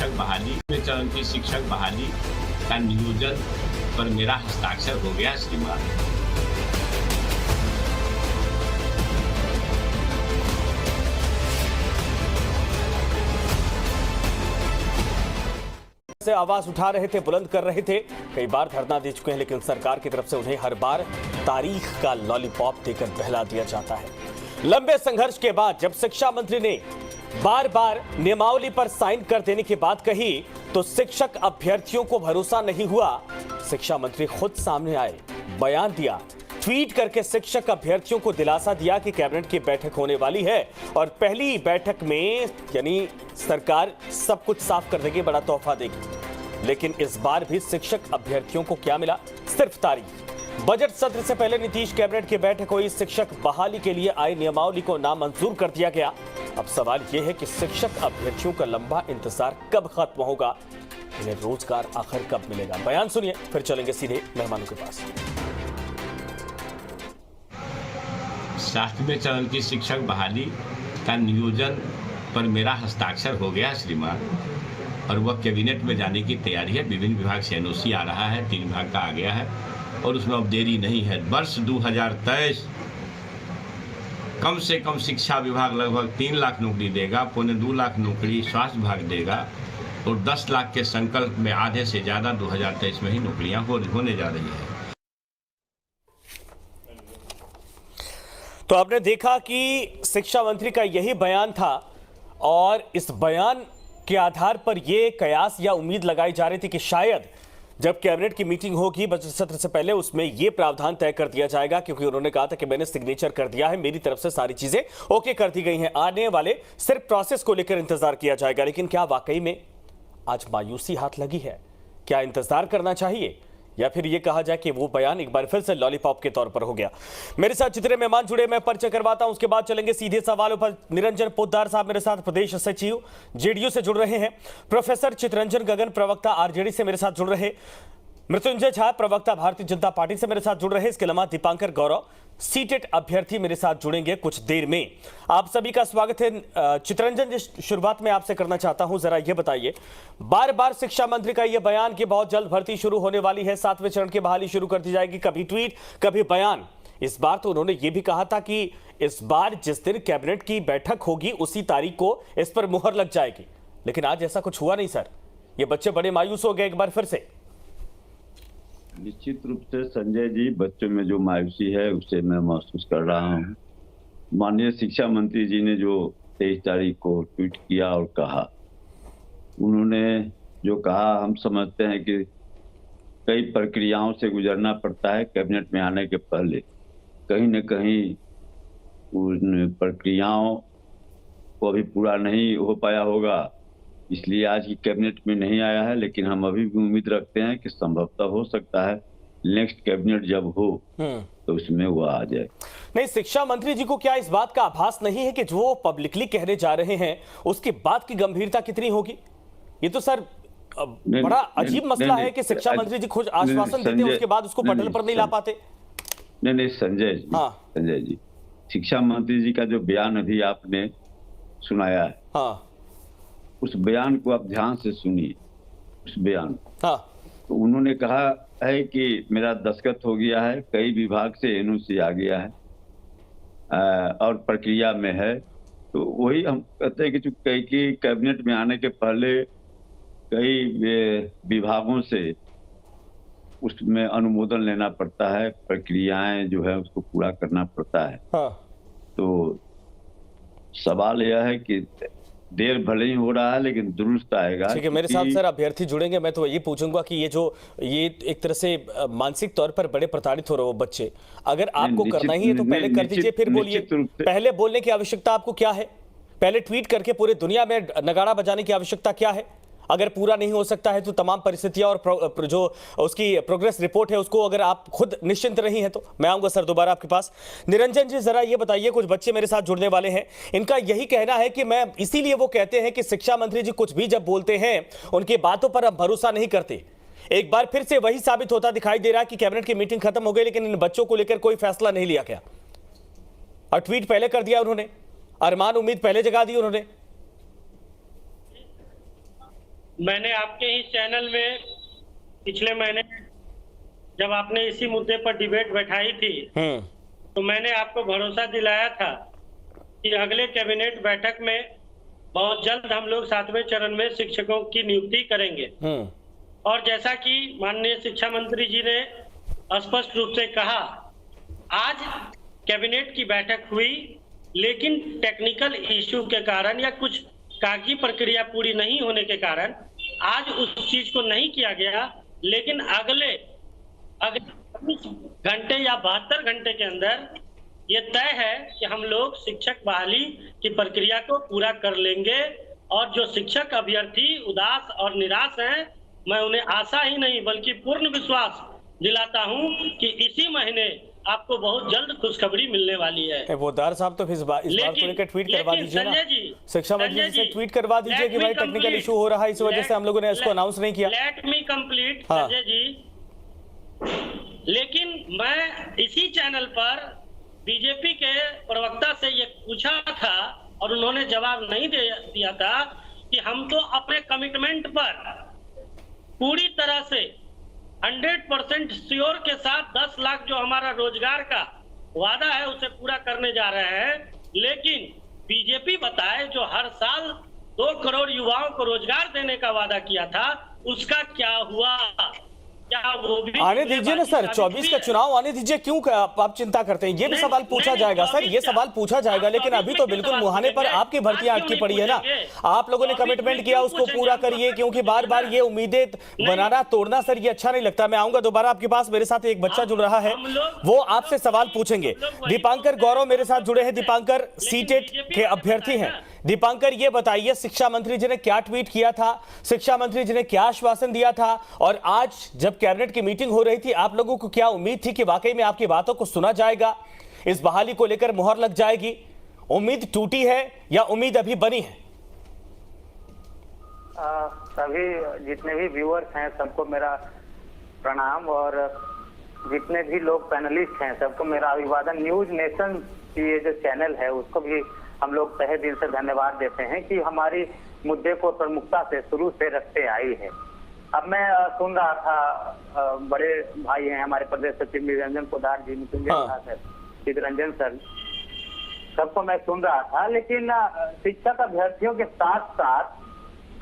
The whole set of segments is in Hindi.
शिक्षक बहाली में चरण की शिक्षक बहाली का नियोजन पर मेरा हस्ताक्षर हो गया श्रीमान। से आवाज उठा रहे थे, बुलंद कर रहे थे, कई बार धरना दे चुके हैं, लेकिन सरकार की तरफ से उन्हें हर बार तारीख का लॉलीपॉप देकर बहला दिया जाता है। लंबे संघर्ष के बाद जब शिक्षा मंत्री ने बार बार नियमावली पर साइन कर देने की बात कही तो शिक्षक अभ्यर्थियों को भरोसा नहीं हुआ। शिक्षा मंत्री खुद सामने आए, बयान दिया, ट्वीट करके शिक्षक अभ्यर्थियों को दिलासा दिया कि कैबिनेट की बैठक होने वाली है और पहली बैठक में यानी सरकार सब कुछ साफ कर देगी, बड़ा तोहफा देगी। लेकिन इस बार भी शिक्षक अभ्यर्थियों को क्या मिला? सिर्फ तारीफ। बजट सत्र से पहले नीतीश कैबिनेट की बैठक हुई, शिक्षक बहाली के लिए आई नियमावली को नामंजूर कर दिया गया। अब सवाल यह है कि शिक्षक अभ्यर्थियों का लंबा इंतजार कब खत्म होगा, इन्हें रोजगार आखिर कब मिलेगा? बयान सुनिए, फिर चलेंगे सीधे मेहमानों के पास। 7वें चरण की शिक्षक बहाली का नियोजन पर मेरा हस्ताक्षर हो गया श्रीमान, और वह कैबिनेट में जाने की तैयारी है। विभिन्न विभाग से एनओसी आ रहा है, 3 विभाग का आ गया है और उसमें अब देरी नहीं है। वर्ष 2023 कम से कम शिक्षा विभाग लगभग 3 लाख नौकरी देगा, 2.25 लाख नौकरी स्वास्थ्य विभाग देगा और 10 लाख के संकल्प में आधे से ज़्यादा 2023 में ही नौकरियां होने जा रही है। तो आपने देखा कि शिक्षा मंत्री का यही बयान था और इस बयान के आधार पर यह कयास या उम्मीद लगाई जा रही थी कि शायद जब कैबिनेट की मीटिंग होगी बजट सत्र से पहले उसमें यह प्रावधान तय कर दिया जाएगा, क्योंकि उन्होंने कहा था कि मैंने सिग्नेचर कर दिया है, मेरी तरफ से सारी चीजें ओके कर दी गई हैं, आने वाले सिर्फ प्रोसेस को लेकर इंतजार किया जाएगा। लेकिन क्या वाकई में आज मायूसी हाथ लगी है? क्या इंतजार करना चाहिए या फिर ये कहा जाए कि वो बयान एक बार फिर से लॉलीपॉप के तौर पर हो गया? मेरे साथ जितने मेहमान जुड़े मैं परिचय करवाता हूं, उसके बाद चलेंगे सीधे सवालों पर। निरंजन पोद्दार साहब मेरे साथ प्रदेश सचिव जेडीयू से जुड़ रहे हैं, प्रोफेसर चितरंजन गगन प्रवक्ता आरजेडी से मेरे साथ जुड़ रहे, मृत्युंजय झा प्रवक्ता भारतीय जनता पार्टी से मेरे साथ जुड़ रहे, इसके अलावा दीपांकर गौरव सीटेट अभ्यर्थी मेरे साथ जुड़ेंगे कुछ देर में। आप सभी का स्वागत है। चितरंजन जी, शुरुआत में आपसे करना चाहता हूं, जरा ये बताइए, बार बार शिक्षा मंत्री का यह बयान कि बहुत जल्द भर्ती शुरू होने वाली है, 7वें चरण की बहाली शुरू कर दी जाएगी, कभी ट्वीट कभी बयान। इस बार तो उन्होंने ये भी कहा था कि इस बार जिस दिन कैबिनेट की बैठक होगी उसी तारीख को इस पर मुहर लग जाएगी, लेकिन आज ऐसा कुछ हुआ नहीं सर। ये बच्चे बड़े मायूस हो गए एक बार फिर से। निश्चित रूप से संजय जी, बच्चों में जो मायूसी है उसे मैं महसूस कर रहा हूँ। माननीय शिक्षा मंत्री जी ने जो 23 तारीख को ट्वीट किया और कहा, उन्होंने जो कहा हम समझते हैं कि कई प्रक्रियाओं से गुजरना पड़ता है कैबिनेट में आने के पहले। कहीं न कहीं उन प्रक्रियाओं को अभी पूरा नहीं हो पाया होगा, इसलिए आज की कैबिनेट में नहीं आया है। लेकिन हम अभी भी उम्मीद रखते हैं कि संभवतः हो सकता है नेक्स्ट कैबिनेट जब हो तो उसमें वो आ जाए। नहीं, शिक्षा मंत्री जी को क्या इस बात का आभास नहीं है कि जो पब्लिकली कहने जा रहे हैं उसकी बात की गंभीरता कितनी होगी? ये तो सर बड़ा अजीब मसला है कि शिक्षा मंत्री जी खुद आश्वासन देते हैं, उसके बाद उसको पटल पर नहीं ला पाते। नहीं संजय जी, संजय जी, शिक्षा मंत्री जी का जो बयान अभी आपने सुनाया है, हाँ, उस बयान को आप ध्यान से सुनिए। उस बयान हाँ, तो उन्होंने कहा है कि मेरा दस्तखत हो गया है, कई विभाग से एनओसी आ गया है और प्रक्रिया में है। तो वही हम कहते हैं कि कई की कैबिनेट में आने के पहले कई विभागों से उसमें अनुमोदन लेना पड़ता है, प्रक्रियाएं जो है उसको पूरा करना पड़ता है। हाँ। तो सवाल यह है कि देर भले ही हो रहा है लेकिन दुरुस्त आएगा। ठीक है, मेरे साथ सर अभ्यर्थी जुड़ेंगे। मैं तो ये पूछूंगा कि ये एक तरह से मानसिक तौर पर बड़े प्रताड़ित हो रहे हो बच्चे, अगर आपको करना ही है तो पहले कर दीजिए, फिर बोलिए। पहले बोलने की आवश्यकता आपको क्या है? पहले ट्वीट करके पूरे दुनिया में नगाड़ा बजाने की आवश्यकता क्या है? अगर पूरा नहीं हो सकता है तो तमाम परिस्थितियां और जो उसकी प्रोग्रेस रिपोर्ट है उसको अगर आप खुद निश्चिंत रही हैं तो मैं आऊंगा सर दोबारा आपके पास। निरंजन जी, जरा ये बताइए, कुछ बच्चे मेरे साथ जुड़ने वाले हैं, इनका यही कहना है कि मैं इसीलिए वो कहते हैं कि शिक्षा मंत्री जी कुछ भी जब बोलते हैं उनकी बातों पर हम भरोसा नहीं करते। एक बार फिर से वही साबित होता दिखाई दे रहा है कि कैबिनेट की मीटिंग खत्म हो गई लेकिन इन बच्चों को लेकर कोई फैसला नहीं लिया गया और ट्वीट पहले कर दिया उन्होंने, अरमान उम्मीद पहले जगा दी उन्होंने। मैंने आपके ही चैनल में पिछले महीने जब आपने इसी मुद्दे पर डिबेट बैठाई थी तो मैंने आपको भरोसा दिलाया था कि अगले कैबिनेट बैठक में बहुत जल्द हम लोग 7वें चरण में शिक्षकों की नियुक्ति करेंगे। और जैसा कि माननीय शिक्षा मंत्री जी ने स्पष्ट रूप से कहा, आज कैबिनेट की बैठक हुई लेकिन टेक्निकल इश्यू के कारण या कुछ कागजी प्रक्रिया पूरी नहीं होने के कारण आज उस चीज को नहीं किया गया। लेकिन अगले 24 घंटे या 72 घंटे के अंदर ये तय है कि हम लोग शिक्षक बहाली की प्रक्रिया को पूरा कर लेंगे। और जो शिक्षक अभ्यर्थी उदास और निराश हैं, मैं उन्हें आशा ही नहीं बल्कि पूर्ण विश्वास दिलाता हूं कि इसी महीने आपको बहुत जल्द खुशखबरी मिलने वाली है। वोदार साहब तो इस बार को लेकर ट्वीट करवा दीजिए ना, शिक्षा मंत्री से ट्वीट करवा दीजिए कि भाई टेक्निकल इशू हो रहा है, इस वजह से हम लोगों ने इसको अनाउंस नहीं किया। Let me complete Sanjay ji. लेकिन मैं इसी चैनल पर बीजेपी के प्रवक्ता से ये पूछा था और उन्होंने जवाब नहीं दिया था कि हम तो अपने कमिटमेंट पर पूरी तरह से 100% श्योर के साथ 10 लाख जो हमारा रोजगार का वादा है उसे पूरा करने जा रहे हैं। लेकिन बीजेपी बताए जो हर साल 2 करोड़ युवाओं को रोजगार देने का वादा किया था, उसका क्या हुआ? क्या वो भी आने दीजिए ना सर, 24 का चुनाव आने दीजिए, क्यों आप चिंता करते हैं? ये भी सवाल पूछा जाएगा सर, ये सवाल पूछा जाएगा, लेकिन अभी तो बिल्कुल मुहाने पर आपकी भर्तियां अटकी पड़ी है ना। आप लोगों ने कमिटमेंट किया, उसको पूरा करिए, क्योंकि बार बार ये उम्मीदें बनाना तोड़ना सर ये अच्छा नहीं लगता। मैं आऊंगा दोबारा आपके पास, मेरे साथ एक बच्चा जुड़ रहा है, वो आपसे सवाल पूछेंगे। दीपांकर गौरव मेरे साथ जुड़े हैं। दीपांकर सीटेट के अभ्यर्थी हैं। दीपांकर ये बताइए, शिक्षा मंत्री जी ने क्या ट्वीट किया था, शिक्षा मंत्री जी ने क्या आश्वासन दिया था, और आज जब कैबिनेट की मीटिंग हो रही थी आप लोगों को क्या उम्मीद थी कि वाकई में आपकी बातों को सुना जाएगा, इस बहाली को लेकर मुहर लग जाएगी? उम्मीद टूटी है या उम्मीद अभी बनी है? सभी जितने भी व्यूअर्स हैं सबको मेरा प्रणाम, और जितने भी लोग पैनलिस्ट हैं सबको मेरा अभिवादन। न्यूज नेशन की ये जो चैनल है उसको भी हम लोग तहे दिल से धन्यवाद देते हैं कि हमारी मुद्दे को प्रमुखता से शुरू से रखते आई है। अब मैं सुन रहा था, बड़े भाई हैं हमारे प्रदेश सचिव निरंजन पोदार जी, सर, चितरंजन सर, सबको मैं सुन रहा था। लेकिन शिक्षक अभ्यर्थियों के साथ साथ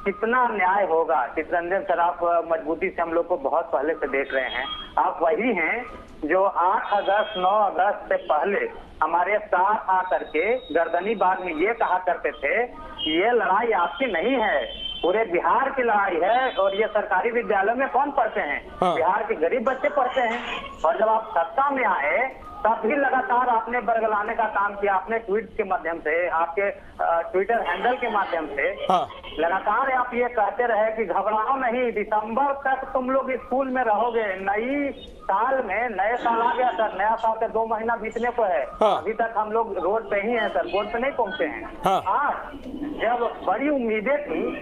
कितना न्याय होगा? चितरंजन सर, आप मजबूती से हम लोग को बहुत पहले से देख रहे हैं। आप वही हैं जो 8 अगस्त 9 अगस्त से पहले हमारे साथ आकर के गर्दनी बाग में ये कहा करते थे कि ये लड़ाई आपकी नहीं है, पूरे बिहार की लड़ाई है। और ये सरकारी विद्यालयों में कौन पढ़ते हैं? बिहार के गरीब बच्चे पढ़ते हैं। और जब आप सत्ता में आए तब भी लगातार आपने बरगलाने का काम किया, अपने ट्वीट के माध्यम से, आपके ट्विटर हैंडल के माध्यम से लगातार आप ये कहते रहे कि घबराओ नहीं, दिसंबर तक तुम लोग स्कूल में रहोगे। नई साल में, नए साल आ गया सर, नया साल के 2 महीना बीतने को है, अभी तक हम लोग रोड पे ही हैं सर, बोर्ड पे नहीं पहुंचे हैं। आज जब बड़ी उम्मीदें थी,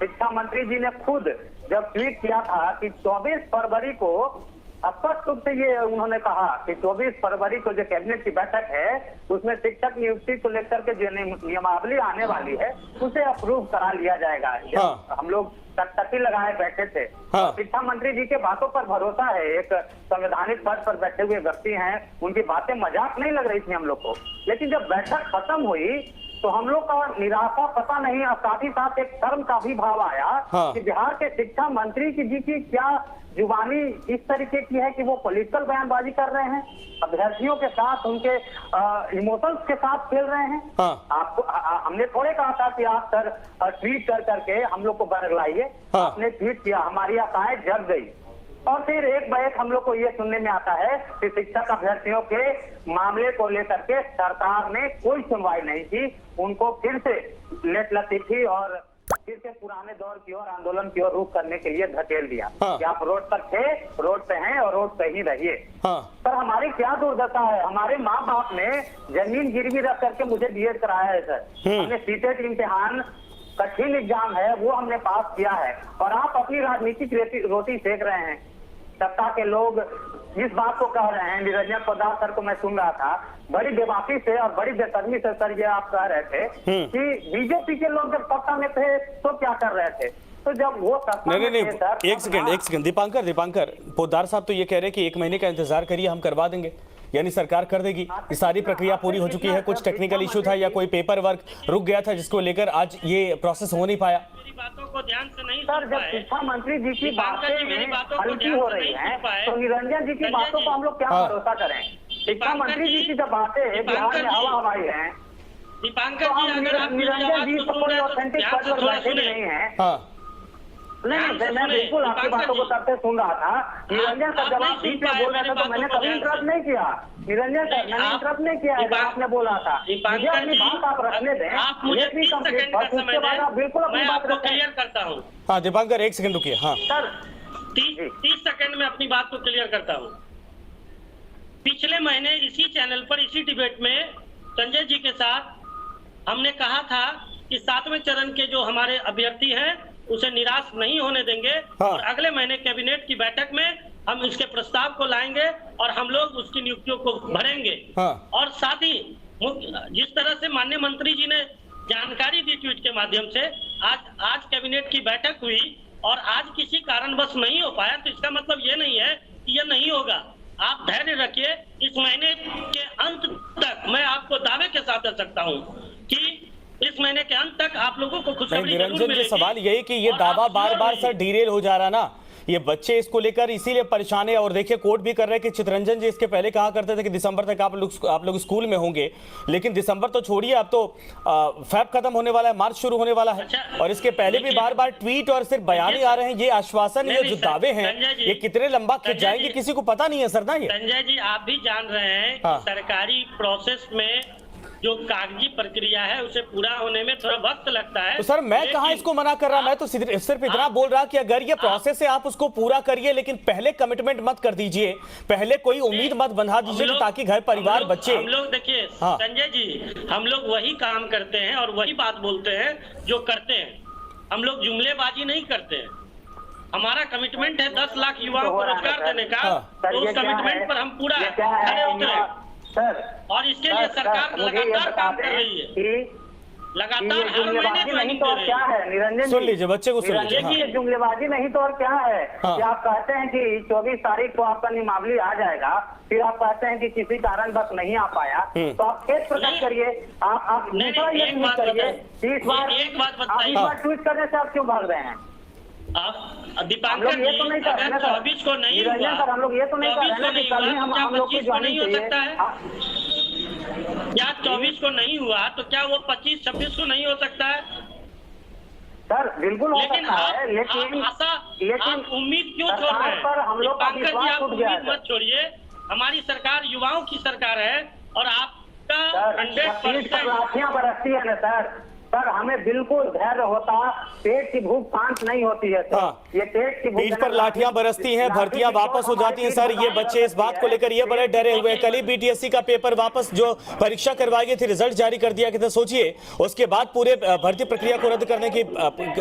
शिक्षा मंत्री जी ने खुद जब ट्वीट किया था कि 24 फरवरी को स्पष्ट रूप से ये उन्होंने कहा कि 24 फरवरी को जो कैबिनेट की बैठक है उसमें शिक्षक नियुक्ति को लेकर के जो नियमावली आने वाली है उसे अप्रूव करा लिया जाएगा। हम लोग टकटकी लगाए बैठे थे। शिक्षा मंत्री जी के बातों पर भरोसा है, एक संवैधानिक पद पर बैठे हुए व्यक्ति हैं, उनकी बातें मजाक नहीं लग रही थी हम लोग को। लेकिन जब बैठक खत्म हुई तो हम लोग का निराशा पता नहीं, और साथ ही साथ एक शर्म का भी भाव आया कि बिहार के शिक्षा मंत्री जी की क्या जुबानी इस तरीके की है कि वो पॉलिटिकल बयानबाजी कर रहे हैं, अभ्यर्थियों के साथ, उनके इमोशंस के साथ खेल रहे हैं। आपको हमने थोड़े कहा था कि आप सर ट्वीट कर करके हम लोग को बरगलाइए, आपने ट्वीट किया, हमारी आशाएं जग गई। और फिर एक बैक हम लोग को ये सुनने में आता है कि शिक्षक अभ्यर्थियों के मामले को लेकर के सरकार ने कोई सुनवाई नहीं की, उनको फिर से लेट लतीफी और फिर से पुराने दौर की ओर, आंदोलन की ओर रुख करने के लिए धकेल दिया कि आप रोड पर थे, रोड पे हैं और रोड पे ही रहिए। पर हमारी क्या दुर्दशा है, हमारे माँ बाप ने जमीन गिरवी रख करके मुझे बीएड कराया है सर, हमने सीटेट इम्तिहान, कठिन एग्जाम है वो हमने पास किया है, और आप अपनी राजनीतिक रोटी सेक रहे हैं। सत्ता के लोग इस बात को कह रहे हैं, निरंजन पोदार सर को मैं सुन रहा था, बड़ी बेबाकी से और बड़ी बेशर्मी से सर ये आप कह रहे थे कि बीजेपी के लोग जब सत्ता में थे तो क्या कर रहे थे, तो जब वो सत्ता में नहीं थे, सर, एक सेकंड दीपांकर पोद्दार साहब तो ये कह रहे हैं कि 1 महीने का इंतजार करिए, हम करवा देंगे, यानी सरकार कर देगी। ये सारी प्रक्रिया पूरी हो चुकी है, कुछ टेक्निकल इशू था या कोई पेपर वर्क रुक गया था जिसको लेकर आज ये प्रोसेस हो नहीं पाया। मेरी बातों को ध्यान से नहीं सर, सुन जब पाए। शिक्षा मंत्री जी की बातें मेरी बातों को हल्की ध्यान हो से रही नहीं है सुन पाए। तो निरंजन जी की संजय बातों जी, को हम लोग क्या हाँ। भरोसा करें? शिक्षा मंत्री जी की जब बातें बिहार दीपांकर में जी, हवा हवाई है दीपांकर तो जी, हम अगर आप मेरी निरंजन आवाज जी को तो सुन कोई रहे हैं तो ऑथेंटिक ध्यान पद से पर थोड़ा बैठे भी सुनिए। नहीं है। हाँ नहीं, मैं बिल्कुल आपकी बातों को तब से सुन रहा था। निरंजन सर, जब आप बीच में बोल रहे थे तो मैंने कभी इंटरप्ट नहीं किया। निरंजन सर, मैंने इंटरप्ट नहीं किया है जब आपने बोला था। मुझे अपनी बात आप रखने दें, आप मुझे लेट मी 30 कंप्लीट, सेकंड का बस समय उसके बाद आप बिल्कुल दें, अपनी मैं बात आपको रखें। क्लियर करता हूँ। हाँ दीपांकर 1 सेकंड रुकिए। हाँ सर 30 सेकंड में अपनी बात को क्लियर करता हूँ। पिछले महीने इसी चैनल पर, इसी डिबेट में संजय जी के साथ हमने कहा था कि 7वें चरण के जो हमारे अभ्यर्थी हैं उसे निराश नहीं होने देंगे। हाँ। और अगले महीने कैबिनेट की बैठक में हम इसके प्रस्ताव को लाएंगे और हम लोग उसकी नियुक्तियों को भरेंगे। हाँ। और साथ ही जिस तरह से माननीय मंत्री जी ने जानकारी दी ट्वीट के माध्यम से, आज कैबिनेट की बैठक हुई और आज किसी कारणवश नहीं हो पाया, तो इसका मतलब ये नहीं है कि ये नहीं होगा। आप धैर्य रखिए, इस महीने के अंत तक मैं आपको दावे के साथ कह सकता हूँ कि इस महीने के अंत तक आप लोगों को खुशखबरी जरूर निरंजन जी, मिलेगी। सवाल यही कि ये और दावा आप बार बार श्योर सर डीरेल हो जा रहा ना, ये बच्चे इसको लेकर इसीलिए परेशान है। और देखिए कोर्ट भी कर रहे हैं कि चितरंजन जी इसके पहले कहा करते थे कि दिसंबर तक आप लोग स्कूल में होंगे, लेकिन दिसंबर तो छोड़िए, अब तो फेब खत्म होने वाला है, मार्च शुरू होने वाला है। अच्छा, और इसके पहले भी बार बार ट्वीट और सिर्फ बयान ही आ रहे हैं। ये आश्वासन, ये जो दावे हैं, ये कितने लंबा खिंच जाएंगे किसी को पता नहीं है सर ना। ये संजय जी, आप भी जान रहे हैं हाँ। कि सरकारी प्रोसेस में जो कागजी प्रक्रिया है उसे पूरा होने में थोड़ा वक्त लगता है। तो सर मैं लेकिन कहाँ इसको मना कर रहा, मैं तो सिर्फ इतना बोल रहा कि अगर ये प्रोसेस है आप उसको पूरा करिए, लेकिन पहले कमिटमेंट मत कर दीजिए, पहले कोई उम्मीद मत बंधा दीजिए ताकि घर परिवार बच्चे। हम लोग देखिए हाँ। संजय जी, हम लोग वही काम करते हैं और वही बात बोलते हैं जो करते हैं। हम लोग जुमलेबाजी नहीं करते हैं। हमारा कमिटमेंट है 10 लाख युवाओं को रोजगार देने का। हाँ। तो उस कमिटमेंट पर हम पूरा खड़े उतरे सर, और इसके लिए सरकार लगातार काम कर रही है। लगातार हर महीने नहीं तो और क्या है निरंजन जी? सुन लीजिए, बच्चे को सुन लीजिए। देखिए, जुमलेबाजी नहीं तो और क्या है हाँ। कि आप कहते हैं कि 24 तारीख को आपका नियमावली आ जाएगा, फिर आप कहते हैं कि किसी कारण बस नहीं आ पाया, तो आप खेत प्रकट करिए। आप दूसरा ये ट्वीट करिए कि इस बार ट्वीट करने से आप क्यों भाग रहे हैं? दीपांकर जी, अगर 24 को नहीं हुआ, सर, हम लोग ये तो नहीं कर रहे हैं कि कल ही हम लोग की 25 को नहीं हो ज्वाइनिंग सकता है? क्या 24 को नहीं हुआ तो क्या वो 25-26 को नहीं हो सकता है? सर बिल्कुल हो लेकिन सकता है, लेकिन आप उम्मीद क्यों छोड़ रहे हैं? पर हम लोग का दीपांकर जी, विश्वास आप टूट गया उम्मीद है। मत छोड़िए। हमारी सरकार युवाओं की सरकार है और आपका 100% लाठियां बरसती है ना सर, हमें बिल्कुल धैर्य होता, पेट की भूख शांत नहीं होती है सर। हाँ। ये पेट की भूख पीठ पर लाठियां बरसती हैं, भर्तियां वापस हो जाती हैं। सर ये बच्चे इस बात को लेकर ये बड़े डरे हुए हैं। कल ही बीटीएससी का पेपर वापस, जो परीक्षा करवाई गई थी, रिजल्ट जारी कर दिया गया था। सोचिए उसके बाद पूरे भर्ती प्रक्रिया को रद्द करने की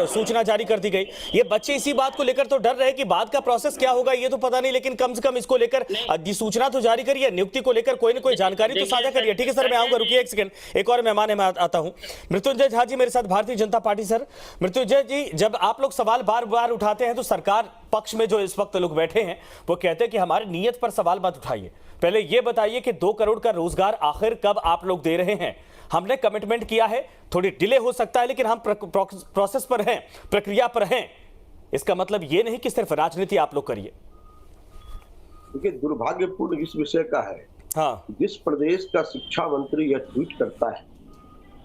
सूचना जारी कर दी गई। ये बच्चे इसी बात को लेकर तो डर रहे कि बाद का प्रोसेस क्या होगा ये तो पता नहीं, लेकिन कम से कम इसको लेकर अधिसूचना तो जारी करिए, नियुक्ति को लेकर कोई ना कोई जानकारी तो साझा करिए। ठीक है सर, मैं आऊंगा, रुकिए 1 सेकंड, एक और मेहमान है, मैं आता हूं। मृत्युंजय झा जी मेरे साथ, भारतीय जनता पार्टी। सर मृत्युंजय जी, जब आप लोग सवाल बार बार उठाते हैं तो सरकार पक्ष में जो इस वक्त लोग बैठे हैं वो कहते हैं कि हमारी नीयत पर सवाल मत उठाइए। पहले ये बताइए कि 2 करोड़ का रोजगार आखिर कब आप लोग दे रहे हैं? हमने कमिटमेंट किया है, थोड़ी डिले हो सकता है, लेकिन हम प्रोसेस पर हैं, प्रक्रिया पर हैं। इसका मतलब ये नहीं कि सिर्फ राजनीति आप लोग करिए। देखिए, दुर्भाग्यपूर्ण इस विषय का है, हाँ, जिस प्रदेश का शिक्षा मंत्री यह ट्वीट करता है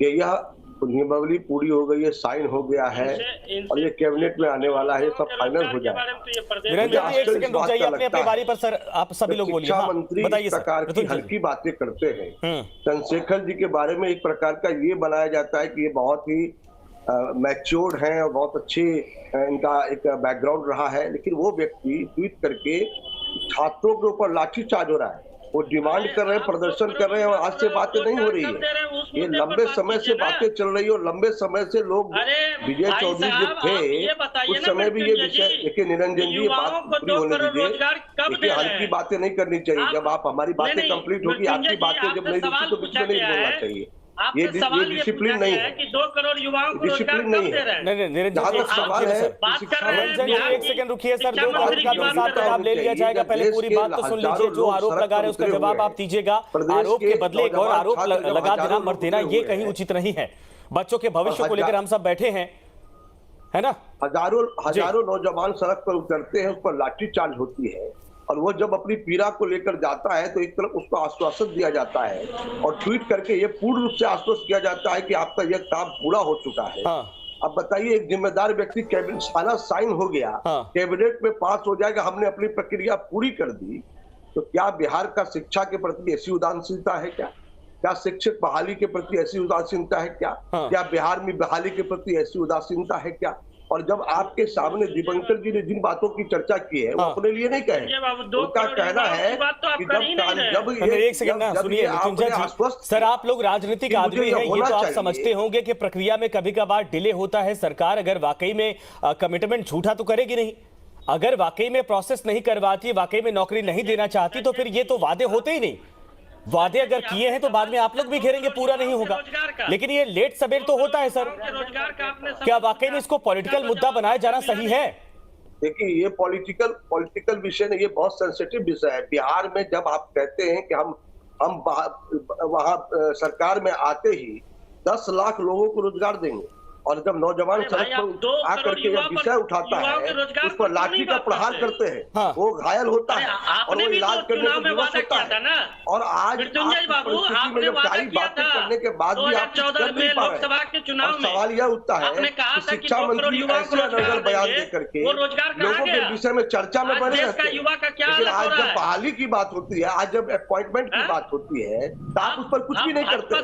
कि यह नियमावली पूरी हो गई है, साइन हो गया है और ये कैबिनेट में आने वाला है, सब फाइनल हो जाए। निरंजन जी 1 सेकंड रुक जाइए अपनी बारी पर। सर आप सभी लोग बोलिए। शिक्षा मंत्री इस प्रकार की हल्की बातें करते हैं। चंद्रशेखर जी के बारे में एक प्रकार का ये बनाया जाता है कि ये बहुत ही मैच्योर्ड हैं और बहुत अच्छे इनका एक बैकग्राउंड रहा है, लेकिन वो व्यक्ति ट्वीट करके छात्रों के ऊपर लाठीचार्ज हो रहा है। वो डिमांड कर रहे हैं, प्रदर्शन कर रहे हैं और आज से बातें नहीं हो रही है। ये लंबे समय से बातें चल रही है और लंबे समय से लोग, विजय चौधरी जो थे उस समय भी ये विषय, देखिए निरंजन जी, ये बात पूरी होने दीजिए। देखिए, हल्की बातें नहीं करनी चाहिए। जब आप हमारी बातें कंप्लीट होगी, आपकी बातें जब नहीं रुकी तो बीच में नहीं बोलना चाहिए। ये डिसिप्लिन नहीं है कि 2 करोड़ युवाओं को रोजगार कब दे रहे हैं? नहीं निरंजन जी सवाल है, बात कर रहे हैं निरंजन जी, एक सेकंड रुकिए सर, दो बात का हिसाब किताब ले लिया जाएगा। पहले पूरी बात तो सुन लीजिए, जो आरोप लगा रहे हैं उसका जवाब आप दीजिएगा। आरोप के बदले एक और आरोप लगा देना, मर देना, ये कहीं उचित नहीं है। बच्चों के भविष्य को लेकर हम सब बैठे हैं, है ना। हजारों नौजवान सड़क पर उतरते हैं, उस पर लाठीचार्ज होती है, और वो जब अपनी पीड़ा को लेकर जाता है तो एक तरफ उसको आश्वासन दिया जाता है और ट्वीट करके ये पूर्ण रूप से आश्वस्त किया जाता है कि आपका यह काम पूरा हो चुका है। अब बताइए, एक जिम्मेदार व्यक्ति कैबिनेट सारा साइन हो गया, कैबिनेट में पास हो जाएगा, हमने अपनी प्रक्रिया पूरी कर दी, तो क्या बिहार का शिक्षा के प्रति ऐसी उदासीनता है क्या शिक्षक बहाली के प्रति ऐसी उदासीनता है क्या बिहार में बहाली के प्रति ऐसी उदासीनता है क्या? और जब आपके सामने दीपंकर जी ने जिन बातों की चर्चा की है वो अपने लिए नहीं कहे, उनका कहना है कि जब एक सेकंड ना सुनिए सर, आप लोग राजनीतिक आदमी हैं, ये तो आप समझते होंगे कि प्रक्रिया में कभी कभार डिले होता है। सरकार अगर वाकई में कमिटमेंट झूठा तो करेगी नहीं, अगर वाकई में प्रोसेस नहीं करवाती, वाकई में नौकरी नहीं देना चाहती, तो फिर ये तो वादे होते ही नहीं। वादे अगर किए हैं तो बाद में आप लोग भी घेरेंगे, पूरा नहीं होगा। लेकिन ये लेट सवेर तो होता है सर। क्या वाकई में इसको पॉलिटिकल मुद्दा बनाया जाना सही है? देखिए, ये पॉलिटिकल विषय नहीं, ये बहुत सेंसिटिव विषय है। बिहार में जब आप कहते हैं कि हम वहां सरकार में आते ही 10 लाख लोगों को रोजगार देंगे, और जब नौजवान सड़क पर आकर के जब विषय उठाता है उस पर लाठी का प्रहार करते हैं, वो घायल होता है और वो इलाज करने को विवश होता है। और आज परिस्थिति में जब सारी बातें करने के बाद भी आप कर नहीं पा रहे, सवाल यह उठता है कि शिक्षा मंत्री ऐसे अनर्गल बयान दे करके लोगों के विषय में चर्चा में बने रहते हैं, लेकिन आज जब बहाली की बात होती है, आज जब अपॉइंटमेंट की बात होती है, तो आप उस पर कुछ भी नहीं करते।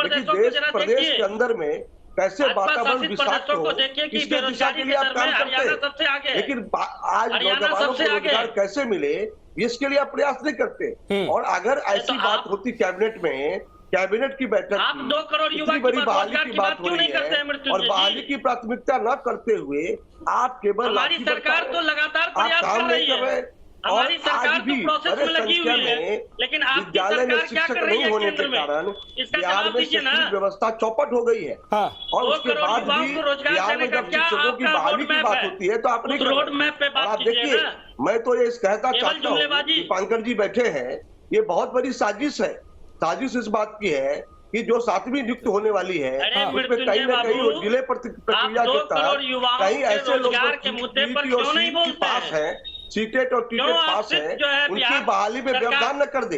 लेकिन देश प्रदेश के अंदर में कैसे वातावरण विषाक्त हो, इसके दिशा के लिए आप काम करते हैं, लेकिन आज नौजवानों को रोजगार कैसे मिले इसके लिए आप प्रयास नहीं करते। और अगर ऐसी बात होती कैबिनेट में, कैबिनेट की बैठक इतनी बड़ी बहाली की बात हो रही है और बहाली की प्राथमिकता न करते हुए आप केवल हमारी सरकार तो लगातार प्रयास काम नहीं कर रहे। हमारी सरकार तो प्रोसेस में लगी हुई है, लेकिन आपकी विद्यालय में सरकार क्या शिक्षक कर रही नहीं है होने के केंद्र में? कारण इसका बिहार जवाब में दीजिए ना। शैक्षणिक व्यवस्था चौपट हो गई है। और उसके बाद भी बिहार में जब शिक्षकों की बहाली की बात होती है तो आप नहीं रोड मैप पे बात आप देखिए, मैं तो ये कहता चाहता हूँ, दीपांकर जी बैठे हैं, ये बहुत बड़ी साजिश है। साजिश इस बात की है कि जो 7वीं नियुक्त होने वाली है उसमें कहीं ना कहीं वो जिले प्रक्रिया के तहत कहीं ऐसे लोग पास है, सीटेट और टीटेट पास है, उनकी बहाली में व्यवधान न कर दे।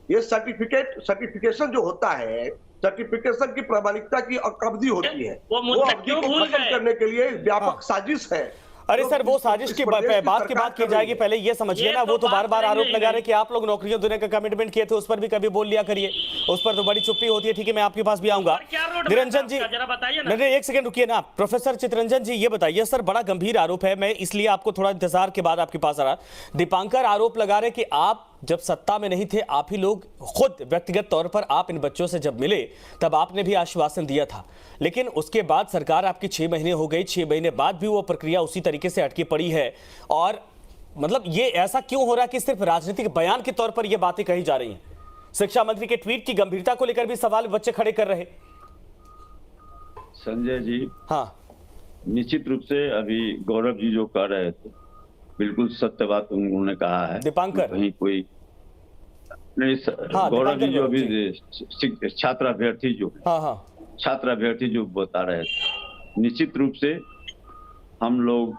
ये सर्टिफिकेशन जो होता है, सर्टिफिकेशन की प्रामाणिकता की अवधि होती है, वो अवधि को खत्म करने के लिए व्यापक साजिश है। अरे सर, वो साजिश की बात की जाएगी, पहले ये समझिए ना। वो तो बार बार आरोप लगा रहे कि आप लोग नौकरियां देने का कमिटमेंट किए थे, उस पर भी कभी बोल लिया करिए, उस पर तो बड़ी चुप्पी होती है। ठीक है, मैं आपके पास भी आऊंगा। निरंजन जी, नहीं एक सेकंड रुकिए ना। प्रोफेसर चितरंजन जी, ये बताइए सर, बड़ा गंभीर आरोप है, मैं इसलिए आपको थोड़ा इंतजार के बाद आपके पास आ रहा। दीपांकर आरोप लगा रहे कि आप जब सत्ता में नहीं थे, आप ही लोग खुद व्यक्तिगत तौर पर आप इन बच्चों से जब मिले तब आपने भी आश्वासन दिया था, लेकिन उसके बाद सरकार आपकी 6 महीने हो गई, 6 महीने बाद भी वो प्रक्रिया उसी तरीके से अटकी पड़ी है। और मतलब ये ऐसा क्यों हो रहा है कि सिर्फ राजनीतिक बयान के तौर पर ये बातें कही जा रही हैं? शिक्षा मंत्री के ट्वीट की गंभीरता को लेकर भी सवाल बच्चे खड़े कर रहे। संजय जी, हाँ, निश्चित रूप से अभी गौरव जी जो कह रहे थे बिल्कुल सत्य बात उन्होंने कहा है। दीपांकर कहीं कोई नहीं, गौरव जी जो अभी छात्र अभ्यर्थी जो छात्र अभ्यर्थी जो बता रहे थे, निश्चित रूप से हम लोग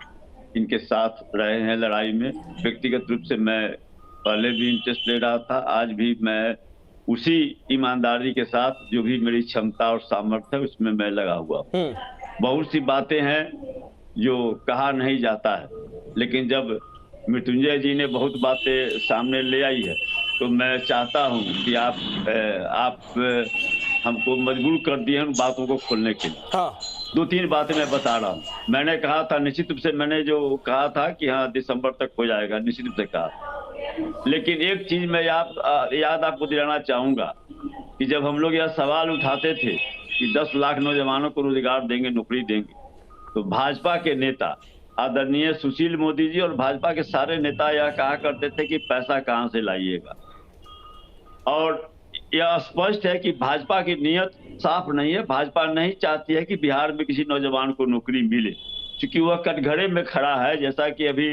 इनके साथ रहे हैं लड़ाई में। व्यक्तिगत रूप से मैं पहले भी इंटरेस्ट ले रहा था, आज भी मैं उसी ईमानदारी के साथ जो भी मेरी क्षमता और सामर्थ्य है उसमें मैं लगा हुआ। बहुत सी बातें हैं जो कहा नहीं जाता है, लेकिन जब मृत्युंजय जी ने बहुत बातें सामने ले आई है तो मैं चाहता हूं कि आप हमको मजबूर कर दिए हैं उन बातों को खोलने के लिए। 2-3 बातें मैं बता रहा हूं। मैंने कहा था, निश्चित रूप से मैंने जो कहा था कि हाँ दिसंबर तक हो जाएगा, निश्चित रूप से कहा। लेकिन एक चीज मैं याद आपको दिलाना चाहूंगा कि जब हम लोग यह सवाल उठाते थे कि 10 लाख नौजवानों को रोजगार देंगे, नौकरी देंगे, तो भाजपा के नेता आदरणीय सुशील मोदी जी और भाजपा के सारे नेता यह कहा करते थे कि पैसा कहां से लाइएगा। और यह स्पष्ट है कि भाजपा की नीयत साफ नहीं है। भाजपा नहीं चाहती है कि बिहार में किसी नौजवान को नौकरी मिले, क्योंकि वह कटघरे में खड़ा है। जैसा कि अभी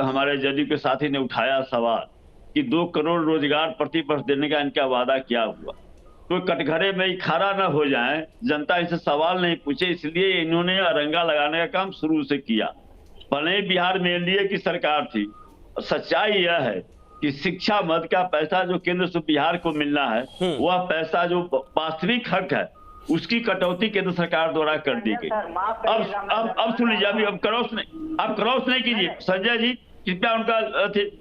हमारे जदयू के साथी ने उठाया सवाल कि 2 करोड़ रोजगार प्रति वर्ष देने का इनका वादा क्या हुआ, तो कटघरे में ही खड़ा न हो जाए, जनता इनसे सवाल नहीं पूछे, इसलिए इन्होंने अरंगा लगाने का काम शुरू से किया। भले ही बिहार में एनडीए की सरकार थी, सच्चाई यह है कि शिक्षा मद का पैसा जो केंद्र से बिहार को मिलना है, वह पैसा जो वास्तविक हक है उसकी कटौती केंद्र सरकार द्वारा कर दी गई। अब सुन लीजिए, अभी अब क्रॉस नहीं कीजिए संजय जी, कृपया उनका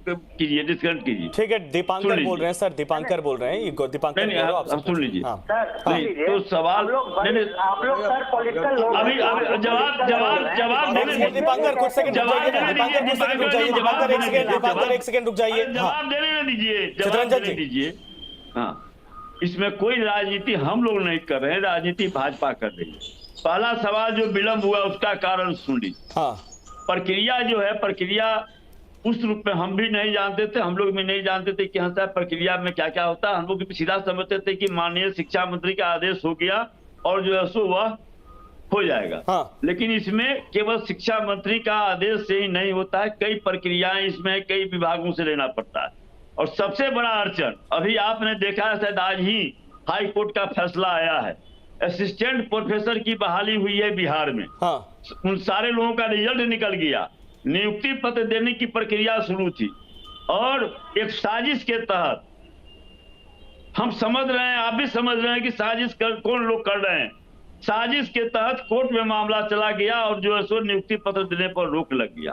कीजिए, डिस्कनेक्ट कीजिए। ठीक है, दीपांकर बोल रहे हैं सर, दीपांकर बोल रहे हैं, ये दीपांकर आप सुन लीजिए। तो सवाल अभी जवाब दीपांकर कुछ सेकंड एक सेकंड रुक जाइए, जवाब देने दीजिए, चित्रंजन दीजिए। हाँ, इसमें कोई राजनीति हम लोग नहीं कर रहे हैं, राजनीति भाजपा कर रही है। पहला सवाल जो विलंब हुआ उसका कारण सुन लीजिए। प्रक्रिया जो है, प्रक्रिया उस रूप में हम भी नहीं जानते थे, हम लोग भी नहीं जानते थे कि हाँ साहब प्रक्रिया में क्या क्या होता है। हम लोग भी सीधा समझते थे कि माननीय शिक्षा मंत्री का आदेश हो गया और जो है सो वह हो जाएगा। लेकिन इसमें केवल शिक्षा मंत्री का आदेश से ही नहीं होता है, कई प्रक्रियाएं इसमें कई विभागों से लेना पड़ता है। और सबसे बड़ा अड़चन अभी आपने देखा है, शायद आज ही हाई कोर्ट का फैसला आया है, असिस्टेंट प्रोफेसर की बहाली हुई है बिहार में। उन सारे लोगों का रिजल्ट निकल गया, नियुक्ति पत्र देने की प्रक्रिया शुरू थी, और एक साजिश के तहत हम समझ रहे हैं, आप भी समझ रहे हैं कि साजिश कौन लोग कर रहे हैं। साजिश के तहत कोर्ट में मामला चला गया और जो है सो नियुक्ति पत्र देने पर रोक लग गया।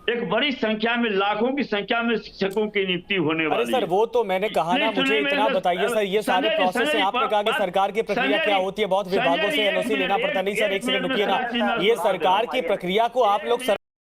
एक बड़ी संख्या में, लाखों की संख्या में शिक्षकों की नियुक्ति होने वाली है। सर वो तो मैंने कहा ना, मुझे इतना बताइए सर, ये सारे प्रोसेस है, आपने कहा कि सरकार की प्रक्रिया क्या होती है, बहुत विभागों से एनओसी लेना पड़ता है। नहीं सर, एक सेकंड रुकिए ना, ये सरकार की प्रक्रिया को आप लोग